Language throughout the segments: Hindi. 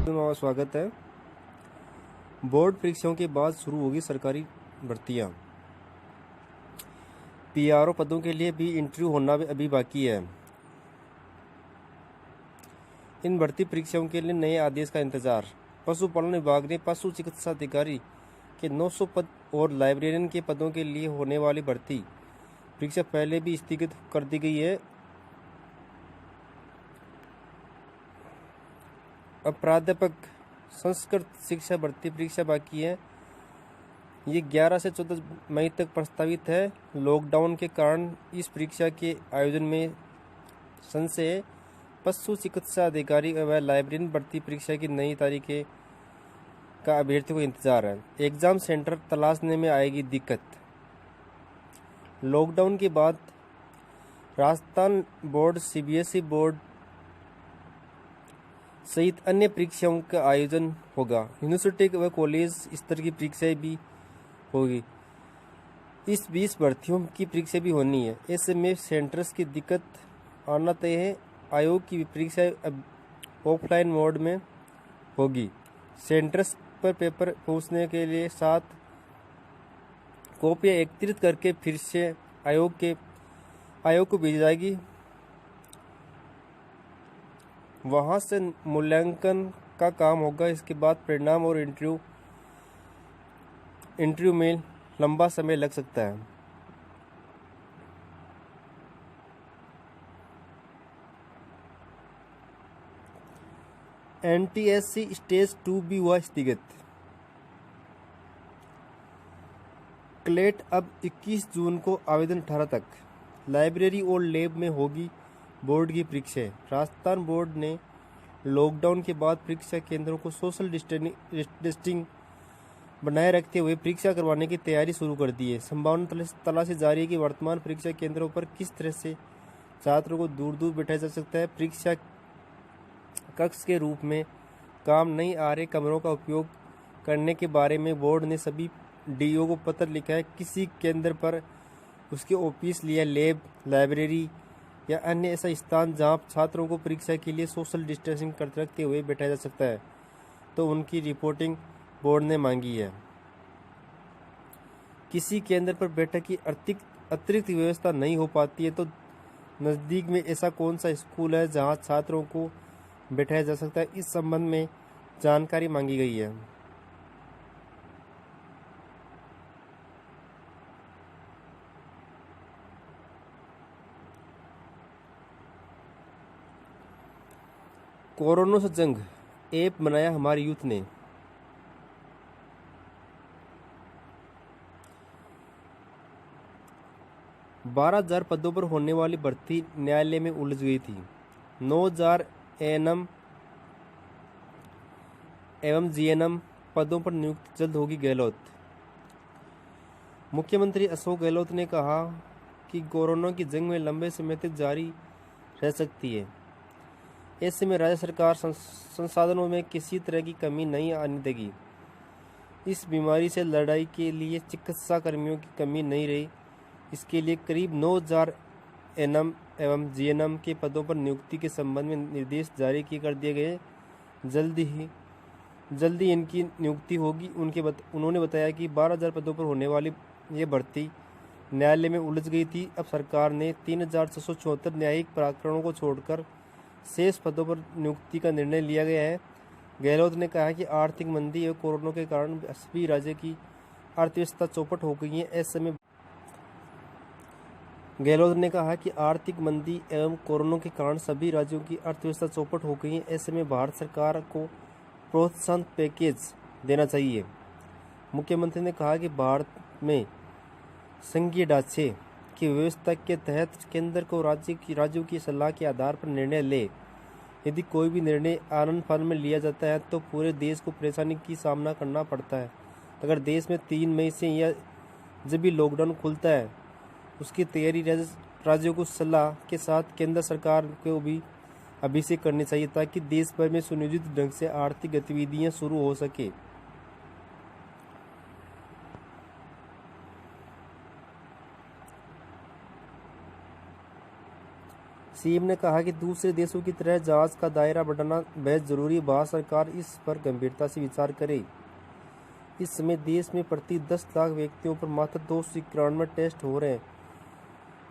स्वागत है। बोर्ड परीक्षाओं के बाद शुरू होगी सरकारी भर्तियां। पीआरओ पदों के लिए भी इंटरव्यू होना अभी बाकी है। इन भर्ती परीक्षाओं के लिए नए आदेश का इंतजार। पशुपालन विभाग ने पशु चिकित्सा अधिकारी के 900 पद और लाइब्रेरियन के पदों के लिए होने वाली भर्ती परीक्षा पहले भी स्थगित कर दी गई है। अब प्राध्यापक संस्कृत शिक्षा भर्ती परीक्षा बाकी है। ये 11 से 14 मई तक प्रस्तावित है। लॉकडाउन के कारण इस परीक्षा के आयोजन में संशय है। पशु चिकित्सा अधिकारी व लाइब्रेरियन भर्ती परीक्षा की नई तारीखें का अभ्यर्थियों को इंतजार है। एग्जाम सेंटर तलाशने में आएगी दिक्कत। लॉकडाउन के बाद राजस्थान बोर्ड, सीबीएसई बोर्ड सहित अन्य परीक्षाओं का आयोजन होगा। यूनिवर्सिटी व कॉलेज स्तर की परीक्षाएं भी होगी। इस 20 भर्तियों की परीक्षा भी होनी है। ऐसे में सेंटर्स की दिक्कत आना तय है। आयोग की परीक्षाएं अब ऑफलाइन मोड में होगी। सेंटर्स पर पेपर पहुंचने के लिए 7 कॉपियां एकत्रित करके फिर से आयोग को भेजी जाएगी। वहां से मूल्यांकन का काम होगा। इसके बाद परिणाम और इंटरव्यू में लंबा समय लग सकता है। एनटीएससी स्टेज 2 भी हुआ स्थगित। क्लेट अब 21 जून को, आवेदन 18 तक। लाइब्रेरी और लैब में होगी बोर्ड की परीक्षाएं। राजस्थान बोर्ड ने लॉकडाउन के बाद परीक्षा केंद्रों को सोशल डिस्टेंसिंग बनाए रखते हुए परीक्षा करवाने की तैयारी शुरू कर दी है। संभावना तलाशी जारी है कि वर्तमान परीक्षा केंद्रों पर किस तरह से छात्रों को दूर दूर बैठाया जा सकता है। परीक्षा कक्ष के रूप में काम नहीं आ रहे कमरों का उपयोग करने के बारे में बोर्ड ने सभी डीओ को पत्र लिखा है। किसी केंद्र पर उसके ऑफिस या लैब, लाइब्रेरी या अन्य ऐसा स्थान जहां छात्रों को परीक्षा के लिए सोशल डिस्टेंसिंग रखते हुए बैठाया जा सकता है, तो उनकी रिपोर्टिंग बोर्ड ने मांगी है। किसी केंद्र पर बैठक की अतिरिक्त व्यवस्था नहीं हो पाती है, तो नज़दीक में ऐसा कौन सा स्कूल है जहां छात्रों को बैठाया जा सकता है, इस संबंध में जानकारी मांगी गई है। कोरोना से जंग ऐप बनाया हमारे यूथ ने। बारह 12,000 पदों पर होने वाली भर्ती न्यायालय में उलझ गई थी। 9,000 एएनएम एवं जीएनएम पदों पर नियुक्ति जल्द होगी। गहलोत। मुख्यमंत्री अशोक गहलोत ने कहा कि कोरोना की जंग में लंबे समय तक जारी रह सकती है। ऐसे में राज्य सरकार संसाधनों में किसी तरह की कमी नहीं आने देगी। इस बीमारी से लड़ाई के लिए चिकित्सा कर्मियों की कमी नहीं रही। इसके लिए करीब 9,000 एएनएम एवं जीएनएम के पदों पर नियुक्ति के संबंध में निर्देश जारी कर दिए गए। जल्दी इनकी नियुक्ति होगी। उन्होंने बताया कि 12,000 पदों पर होने वाली ये भर्ती न्यायालय में उलझ गई थी। अब सरकार ने 3,674 न्यायिक प्रकरणों को छोड़कर शेष पदों पर नियुक्ति का निर्णय लिया गया है। गहलोत ने कहा कि आर्थिक मंदी और कोरोना के कारण सभी राज्य की अर्थव्यवस्था चौपट हो गई है। ऐसे में गहलोत ने कहा कि आर्थिक मंदी एवं कोरोना के कारण सभी राज्यों की अर्थव्यवस्था चौपट हो गई है। ऐसे में भारत सरकार को प्रोत्साहन पैकेज देना चाहिए। मुख्यमंत्री ने कहा कि भारत में संघीय ढांचे की व्यवस्था के तहत केंद्र को राज्यों की सलाह के आधार पर निर्णय ले। यदि कोई भी निर्णय आनन फानन में लिया जाता है तो पूरे देश को परेशानी की सामना करना पड़ता है। अगर देश में 3 मई से या जब भी लॉकडाउन खुलता है उसकी तैयारी राज्यों को सलाह के साथ केंद्र सरकार को भी अभी से करनी चाहिए, ताकि देश भर में सुनियोजित ढंग से आर्थिक गतिविधियां शुरू हो सके। सीएम ने कहा कि दूसरे देशों की तरह जांच का दायरा बढ़ाना बेहद जरूरी। भारत सरकार इस पर गंभीरता से विचार करे। इस समय देश में प्रति 10 लाख व्यक्तियों पर मात्र 291 टेस्ट हो रहे हैं,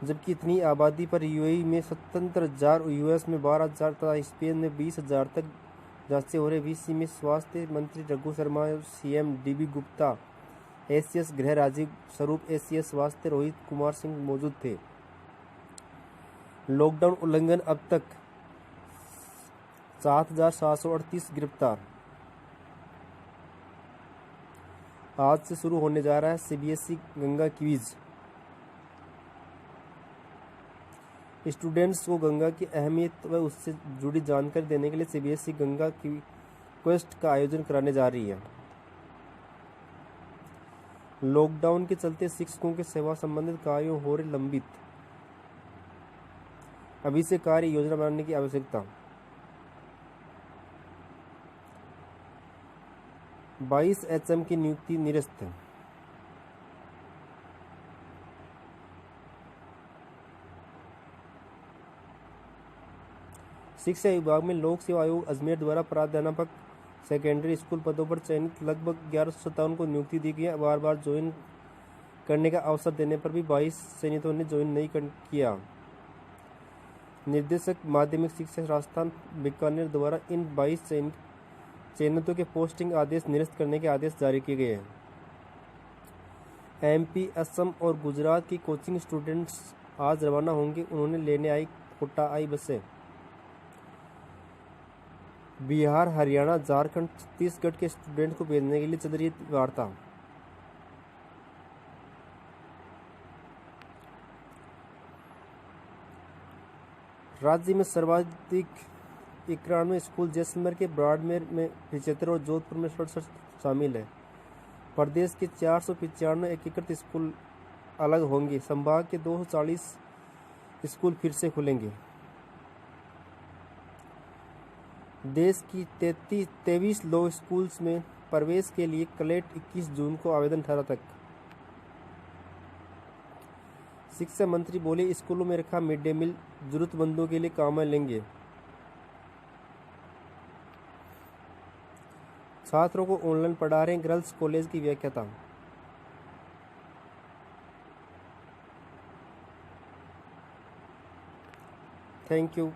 जबकि इतनी आबादी पर यूएई में 77,000, यूएस में 12,000 तथा स्पेन में 20,000 तक जांचें हो रही। वीसी में स्वास्थ्य मंत्री Raghu Sharma, CM dB Gupta, ACS गृह राजीव स्वरूप, एसीएस स्वास्थ्य रोहित कुमार सिंह मौजूद थे। लॉकडाउन उल्लंघन अब तक 7,738 गिरफ्तार। आज से शुरू होने जा रहा है सीबीएसई गंगा क्विज। स्टूडेंट्स को गंगा की अहमियत व उससे जुड़ी जानकारी देने के लिए सीबीएसई गंगा क्वेस्ट का आयोजन कराने जा रही है। लॉकडाउन के चलते शिक्षकों के सेवा संबंधित कार्यों हो रहे लंबित। अभी से कार्य योजना बनाने की आवश्यकता। 22 एचएम की नियुक्ति निरस्त। शिक्षा विभाग में लोक सेवा आयोग अजमेर द्वारा प्राध्यापक सेकेंडरी स्कूल पदों पर चयनित लगभग 1157 को नियुक्ति दी गई है। बार बार ज्वाइन करने का अवसर देने पर भी 22 चयनितों ने ज्वाइन नहीं किया। निर्देशक माध्यमिक शिक्षा राजस्थान बीकानेर द्वारा इन 22 चयनितों के पोस्टिंग आदेश निरस्त करने के आदेश जारी किए गए हैं। एमपी, असम और गुजरात की कोचिंग स्टूडेंट्स आज रवाना होंगे। उन्होंने लेने आई कोटा आई बसें। बिहार, हरियाणा, झारखंड, छत्तीसगढ़ के स्टूडेंट को भेजने के लिए चल रही वार्ता। राज्य में सर्वाधिक 91 स्कूल जैसलमेर के ब्राडमेर में 75 और जोधपुर में 67 शामिल है। प्रदेश के 495 एकीकृत स्कूल अलग होंगे। संभाग के 240 स्कूल फिर से खुलेंगे। देश की 23 लॉ स्कूल्स में प्रवेश के लिए क्लेट 21 जून को आवेदन 18 तक। शिक्षा मंत्री बोले, स्कूलों में रखा मिड डे मील जरूरतमंदों के लिए काम में लेंगे। छात्रों को ऑनलाइन पढ़ा रहे गर्ल्स कॉलेज की व्याख्याता। Thank you.